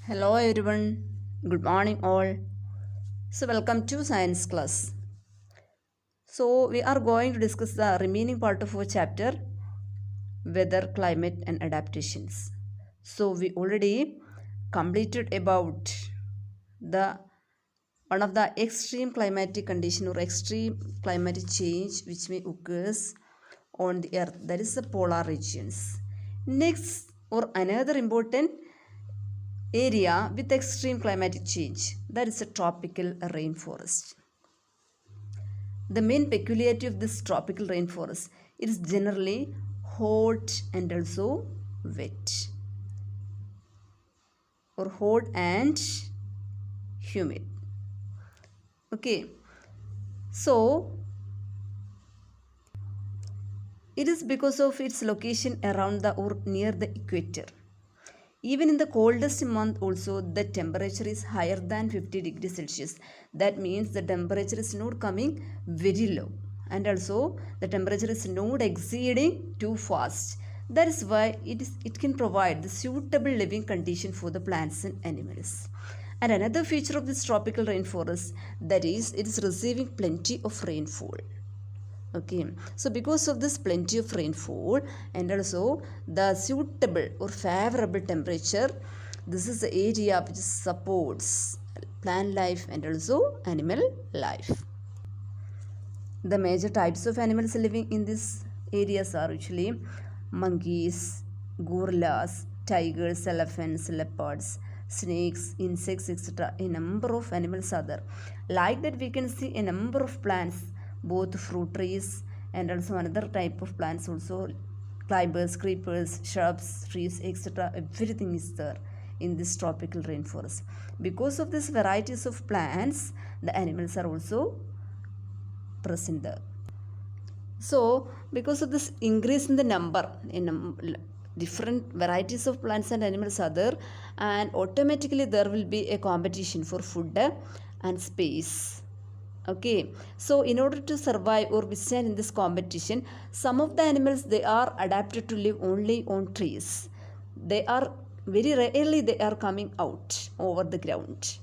Hello everyone, good morning all. So, welcome to science class. So, we are going to discuss the remaining part of our chapter weather, climate, and adaptations. So, we already completed about the one of the extreme climatic condition or extreme climatic change which may occurs on the earth, that is the polar regions. Next, or another important area with extreme climatic change, that is a tropical rainforest. The main peculiarity of this tropical rainforest, it is generally hot and also wet, or hot and humid. Okay, so it is because of its location around the or near the equator. Even in the coldest month also the temperature is higher than 50 degrees Celsius. That means the temperature is not coming very low, and also the temperature is not exceeding too fast. That is why it can provide the suitable living condition for the plants and animals. And another feature of this tropical rainforest, that is it is receiving plenty of rainfall. Okay, so because of this plenty of rainfall and also the suitable or favorable temperature, this is the area which supports plant life and also animal life. The major types of animals living in these areas are usually monkeys, gorillas, tigers, elephants, leopards, snakes, insects, etc. A number of animals are there. Like that, we can see a number of plants, both fruit trees and also another type of plants also, climbers, creepers, shrubs, trees, etc. Everything is there in this tropical rainforest. Because of these varieties of plants, the animals are also present there. So, because of this increase in the number in different varieties of plants and animals are there, and automatically there will be a competition for food and space. Okay, so in order to survive or withstand in this competition, some of the animals, they are adapted to live only on trees. They are very rarely they are coming out over the ground.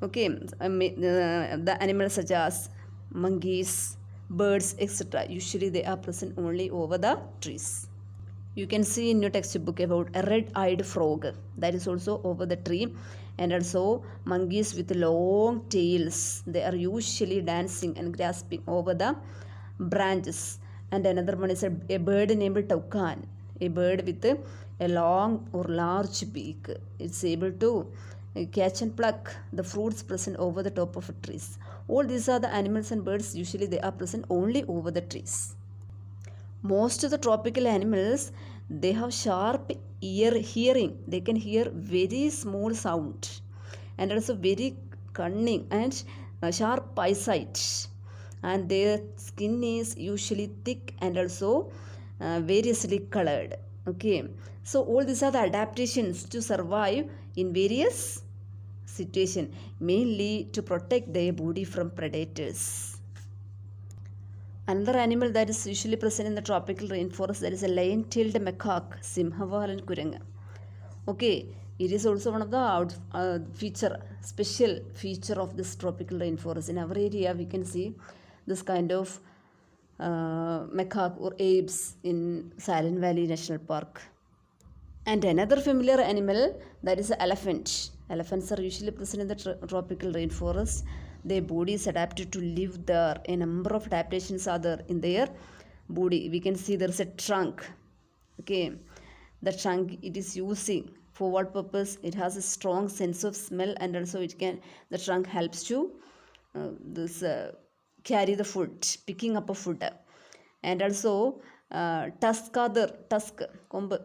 Okay, the animals such as monkeys, birds, etc. Usually they are present only over the trees. You can see in your textbook about a red-eyed frog, that is also over the tree, and also monkeys with long tails. They are usually dancing and grasping over the branches. And another one is a bird named toucan, a bird with a long or large beak. It's able to catch and pluck the fruits present over the top of trees. All these are the animals and birds. Usually they are present only over the trees. Most of the tropical animals, they have sharp ear hearing. They can hear very small sound, and also very cunning and sharp eyesight. And their skin is usually thick and also variously colored. Okay, so all these are the adaptations to survive in various situations, mainly to protect their body from predators. Another animal that is usually present in the tropical rainforest, that is a lion-tailed macaque, Simhavalan kuranga. Okay, it is also one of the special feature of this tropical rainforest. In our area, we can see this kind of macaque or apes in Silent Valley National Park. And another familiar animal, that is the elephant. Elephants are usually present in the tropical rainforest. Their body is adapted to live there. A number of adaptations are there in their body. We can see there is a trunk. Okay, the trunk, it is using for what purpose? It has a strong sense of smell, and also the trunk helps to carry the food, picking up a food. And also tusk kombu.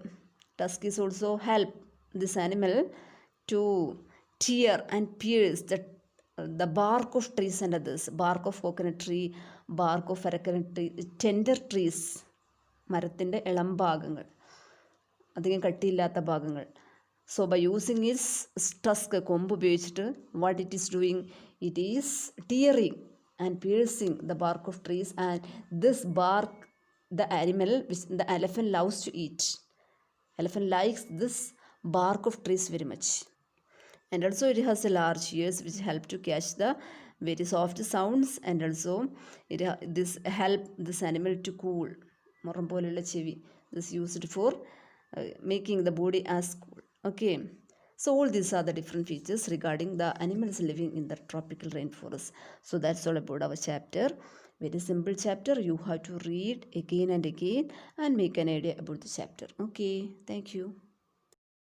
Tusk is also help this animal to tear and pierce the bark of trees and others, bark of coconut tree, bark of aracanut tree, tender trees, മരത്തിൻ്റെ ഇളം ഭാഗങ്ങൾ, അധികം കട്ടിയില്ലാത്ത ഭാഗങ്ങൾ. So by using its tusk, കൊമ്പ് ഉപയോഗിച്ചിട്ട്, what it is doing, it is tearing and piercing the bark of trees, and this bark the animal which the elephant loves to eat. Elephant likes this bark of trees very much. And also it has a large ears which help to catch the very soft sounds, and also this help this animal to cool. മുറം പോലെയുള്ള ചെവി, this used for making the body as cool. Okay, so all these are the different features regarding the animals living in the tropical rainforest. So that's all about our chapter. Very simple chapter, you have to read again and again and make an idea about the chapter. Okay, thank you.